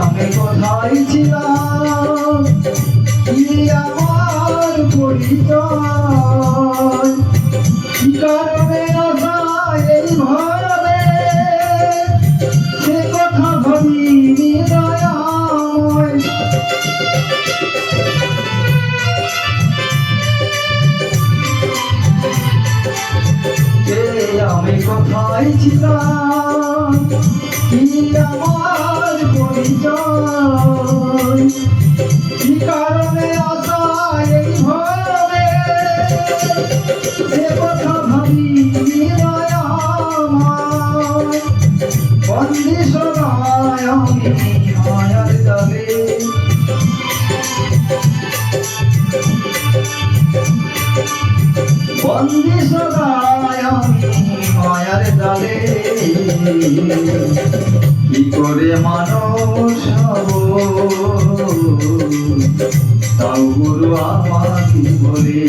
আমি কোথায় ছিলাম, কি আমার পরিচয়, কি কারণে আশায় এই ভরবে, সে কথা ভাবিনি দয়াময়। আমি কোথায় ছিলাম, কি আমার পরিচয়, কি কারণে আশায় এই ভরবে, সে কথা ভাবিনি দয়াময়। বন্দি সদায় আমি মায়ার জালে, বন্দি সদায় আমি মায়ার জালে, কি করে মানুষ হব, তাও গুরু আমাকে বলে।